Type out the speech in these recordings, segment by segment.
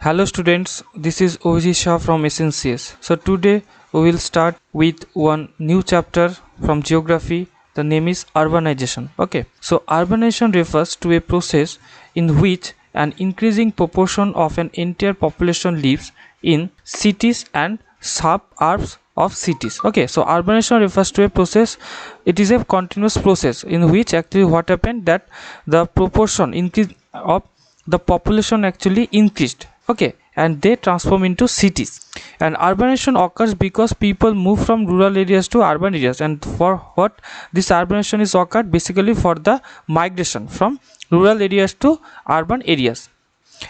Hello students, this is Oji Shah from SNCS. So today we will start with one new chapter from geography. The name is urbanization. Okay, so urbanization refers to a process in which an increasing proportion of an entire population lives in cities and suburbs of cities. Okay, so urbanization refers to a process. It is a continuous process in which actually what happened that the proportion increase of the population actually increased, okay, and they transform into cities. And urbanization occurs because people move from rural areas to urban areas. And for what this urbanization is occurred, basically for the migration from rural areas to urban areas.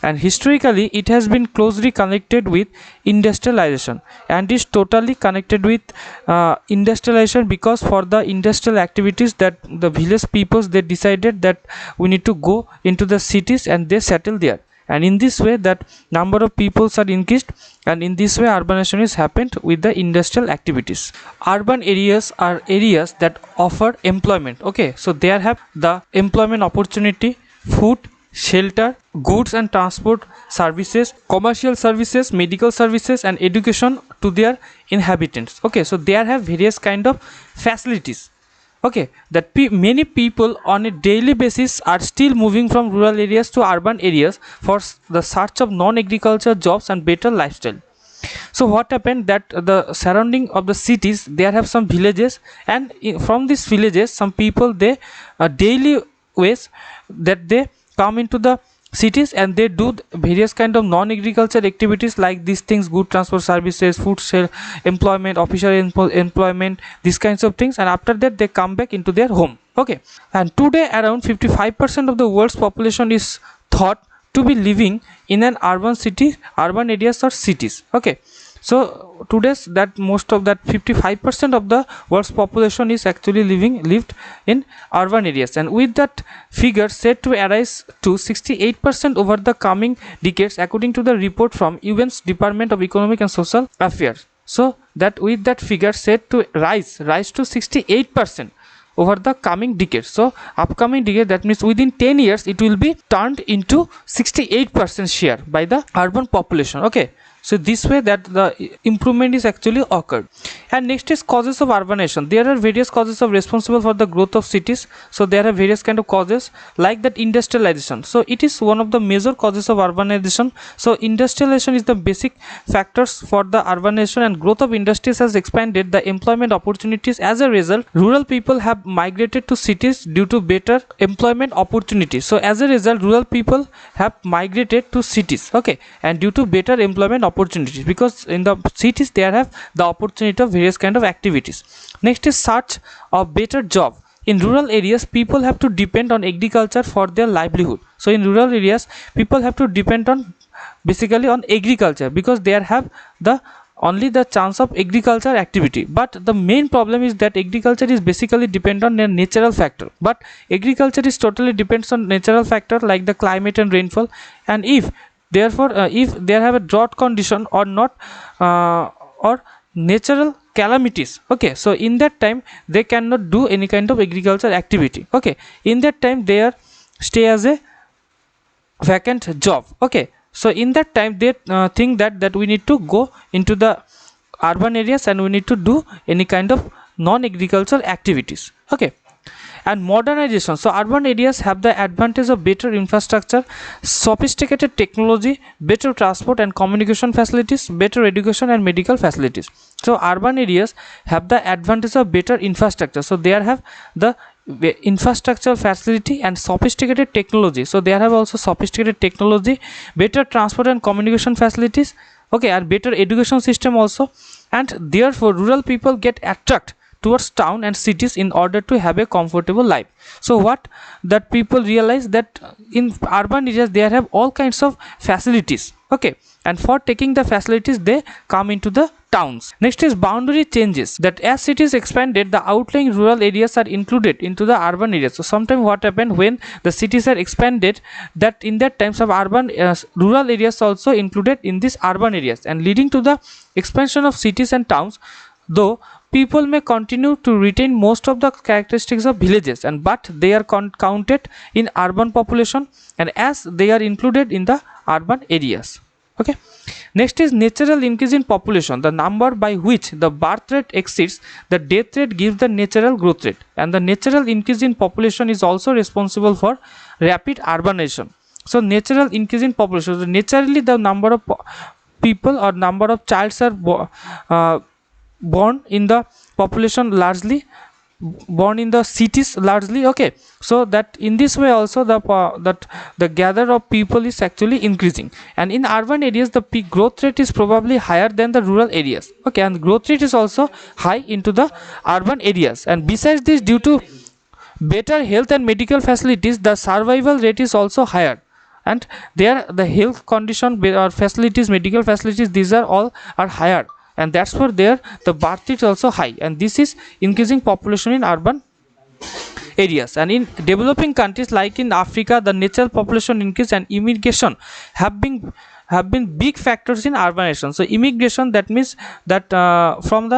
And historically it has been closely connected with industrialization and is totally connected with industrialization, because for the industrial activities that the village peoples, they decided that we need to go into the cities and they settle there, and in this way that number of peoples are increased, and in this way urbanization is happened with the industrial activities. Urban areas are areas that offer employment, okay, so there have the employment opportunity, food, shelter, goods and transport services, commercial services, medical services and education to their inhabitants. Okay, so there have various kind of facilities, okay, that many people on a daily basis are still moving from rural areas to urban areas for the search of non-agriculture jobs and better lifestyle. So what happened that the surrounding of the cities, there have some villages, and from these villages some people, they daily ways that they come into the cities and they do various kind of non-agriculture activities like these things: good transport services, food sale, employment, official employment, these kinds of things, and after that they come back into their home. Okay, and today around 55% of the world's population is thought to be living in an urban city, urban areas or cities. Okay, so today's that most of that 55% of the world's population is actually lived in urban areas, and with that figure said to arise to 68% over the coming decades, according to the report from UN's Department of Economic and Social Affairs. So that with that figure said to rise to 68% over the coming decades. So upcoming decade, that means within 10 years it will be turned into 68% share by the urban population. Okay, so this way that the improvement is actually occurred. And next is causes of urbanization. There are various causes of responsible for the growth of cities. So there are various kind of causes like that industrialization. So it is one of the major causes of urbanization. So industrialization is the basic factors for the urbanization, and growth of industries has expanded the employment opportunities. As a result, rural people have migrated to cities due to better employment opportunities. So as a result, rural people have migrated to cities, okay, and due to better employment opportunities, because in the cities they have the opportunity of various kind of activities. Next is search of better job. In rural areas, people have to depend on agriculture for their livelihood. So in rural areas, people have to depend on basically on agriculture, because they have the only the chance of agriculture activity. But the main problem is that agriculture is basically dependent on a natural factor, but agriculture is totally depends on natural factor like the climate and rainfall. And if therefore if there have a drought condition or not, or natural calamities, okay, so in that time they cannot do any kind of agriculture activity. Okay, in that time they are stay as a vacant job. Okay, so in that time they think that we need to go into the urban areas and we need to do any kind of non-agricultural activities. Okay, and modernization. So urban areas have the advantage of better infrastructure, sophisticated technology, better transport and communication facilities, better education and medical facilities. So urban areas have the advantage of better infrastructure, so they have the infrastructure facility and sophisticated technology. So they have also sophisticated technology, better transport and communication facilities, okay, and better education system also. And therefore rural people get attracted towards town and cities in order to have a comfortable life. So what that people realize that in urban areas they have all kinds of facilities, okay, and for taking the facilities they come into the towns. Next is boundary changes, that as cities expanded, the outlying rural areas are included into the urban areas. So sometimes what happened when the cities are expanded, that in that times of urban rural areas also included in these urban areas, and leading to the expansion of cities and towns. Though people may continue to retain most of the characteristics of villages, and but they are counted in urban population, and as they are included in the urban areas. Okay, next is natural increase in population. The number by which the birth rate exceeds the death rate gives the natural growth rate, and the natural increase in population is also responsible for rapid urbanization. So natural increase in population, so naturally the number of people or number of childs are born in the population largely, born in the cities largely. Okay, so that in this way also that the gather of people is actually increasing, and in urban areas the peak growth rate is probably higher than the rural areas. Okay, and growth rate is also high into the urban areas, and besides this, due to better health and medical facilities, the survival rate is also higher, and there the health condition or facilities, medical facilities, these are all are higher, and that's where there the birth rate is also high, and this is increasing population in urban areas. And in developing countries like in Africa, the natural population increase and immigration have been big factors in urbanization. So immigration, that means that from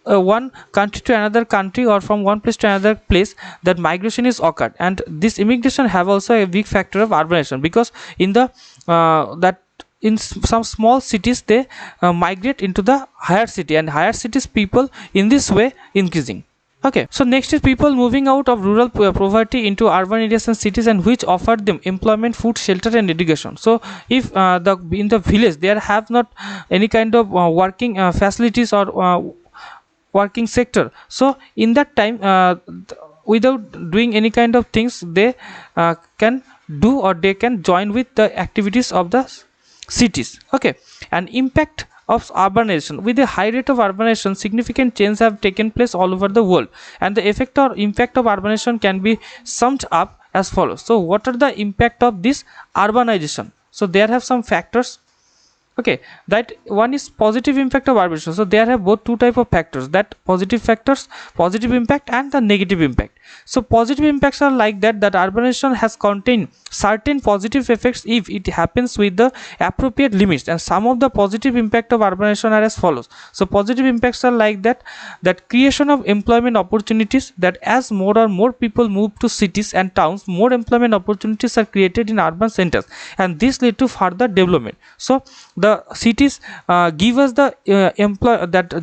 one country to another country, or from one place to another place, that migration is occurred, and this immigration have also a big factor of urbanization, because in the that in some small cities they migrate into the higher city, and higher cities people in this way increasing. Okay, so next is people moving out of rural poverty into urban areas and cities, and which offer them employment, food, shelter, and education. So if in the village there have not any kind of working facilities or working sector, so in that time without doing any kind of things, they can do, or they can join with the activities of the cities. Okay, and impact of urbanization. With a high rate of urbanization, significant changes have taken place all over the world, and the effect or impact of urbanization can be summed up as follows. So what are the impact of this urbanization? So there have some factors. Okay, that one is positive impact of urbanization. So there have both two type of factors, that positive factors, positive impact, and the negative impact. So positive impacts are like that urbanization has contained certain positive effects if it happens with the appropriate limits, and some of the positive impact of urbanization are as follows. So positive impacts are like that creation of employment opportunities, that as more and more people move to cities and towns, more employment opportunities are created in urban centers, and this lead to further development. So the cities give us the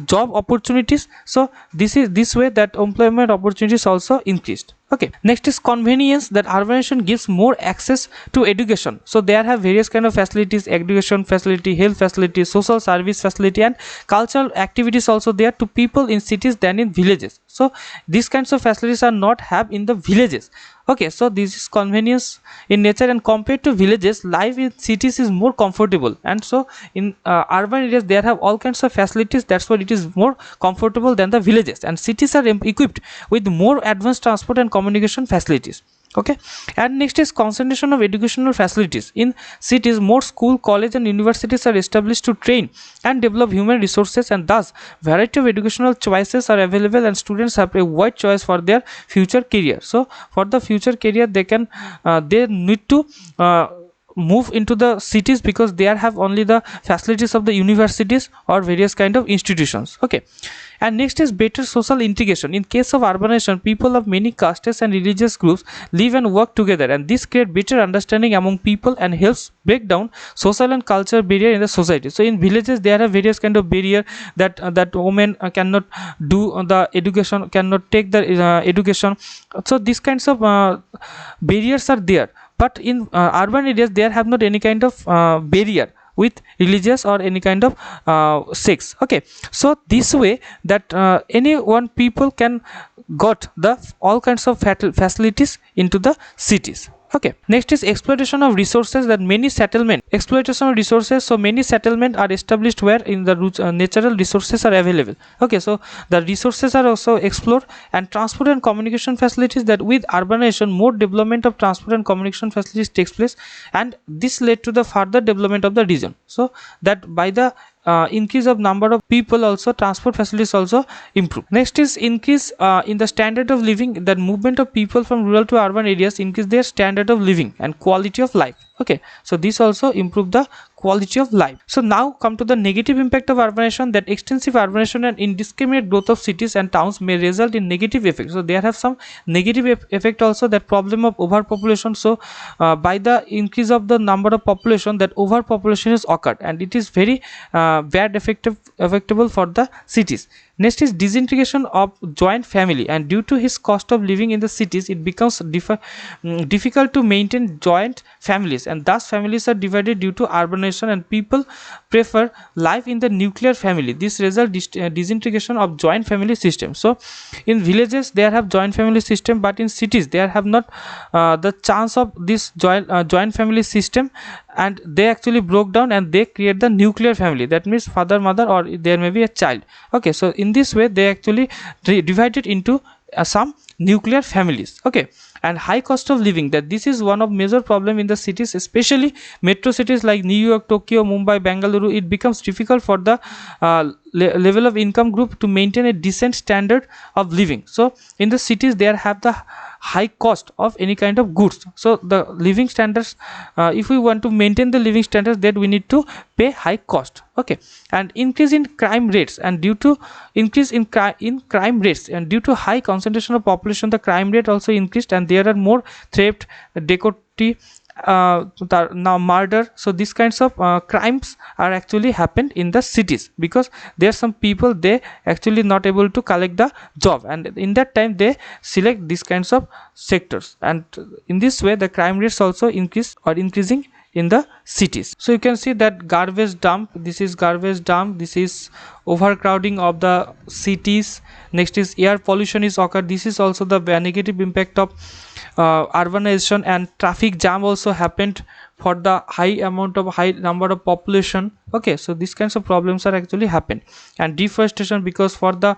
job opportunities, so this way that employment opportunities also increased. Okay, next is convenience, that urbanization gives more access to education. So there have various kind of facilities, education facility, health facility, social service facility, and cultural activities also there to people in cities than in villages. So these kinds of facilities are not have in the villages. Okay, so this is convenience in nature, and compared to villages, life in cities is more comfortable, and so in urban areas there have all kinds of facilities, that's why it is more comfortable than the villages, and cities are equipped with more advanced transport and communication facilities. Okay, and next is concentration of educational facilities. In cities, more school, college, and universities are established to train and develop human resources, and thus variety of educational choices are available, and students have a wide choice for their future career. So for the future career, they need to move into the cities, because they have only the facilities of the universities or various kind of institutions. Okay, and next is better social integration. In case of urbanization, people of many castes and religious groups live and work together, and this creates better understanding among people and helps break down social and cultural barrier in the society. So in villages there are various kind of barrier that women cannot do the education, cannot take the education. So these kinds of barriers are there, but in urban areas there have not any kind of barrier with religious or any kind of sex. Okay, so this way that any one people can got the all kinds of facilities into the cities. Okay, next is exploitation of resources, that many settlement exploitation of resources. So many settlement are established where in the natural resources are available. Okay, so the resources are also explored, and transport and communication facilities, that with urbanization more development of transport and communication facilities takes place, and this led to the further development of the region. So that by the increase of number of people, also transport facilities also improve. Next is increase in the standard of living, that movement of people from rural to urban areas increase their standard of living and quality of life. Okay, so this also improve the quality of life. So now come to the negative impact of urbanization, that extensive urbanization and indiscriminate growth of cities and towns may result in negative effects. So there have some negative effect also, that problem of overpopulation. So by the increase of the number of population, that overpopulation is occurred, and it is very bad affectable for the cities. Next is disintegration of joint family, and due to his cost of living in the cities, it becomes difficult to maintain joint families, and thus families are divided due to urbanization, and people prefer life in the nuclear family. This result disintegration of joint family system. So in villages there have joint family system, but in cities there have not the chance of this joint family system, and they actually broke down and they create the nuclear family. That means father, mother, or there may be a child. Okay, so in this way they actually divided into some nuclear families. Okay, and high cost of living, that this is one of major problem in the cities, especially metro cities like New York, Tokyo, Mumbai, Bengaluru. It becomes difficult for the level of income group to maintain a decent standard of living. So in the cities there have the high cost of any kind of goods. So the living standards, if we want to maintain the living standards, that we need to pay high cost. Okay, and increase in crime rates, and due to increase in crime rates, and due to high concentration of population, the crime rate also increased, and there are more theft, dacoity, now murder. So these kinds of crimes are actually happened in the cities, because there are some people, they actually not able to collect the job, and in that time they select these kinds of sectors, and in this way the crime rates also increase or increasing in the cities. So you can see that garbage dump, this is garbage dump, this is overcrowding of the cities. Next is air pollution is occurred. This is also the negative impact of urbanization, and traffic jam also happened for the high number of population. Okay, so these kinds of problems are actually happen. And deforestation, because for the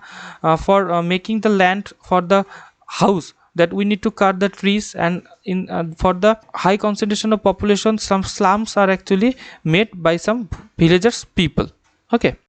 making the land for the house, that we need to cut the trees, and in for the high concentration of population, some slums are actually made by some villagers people. Okay,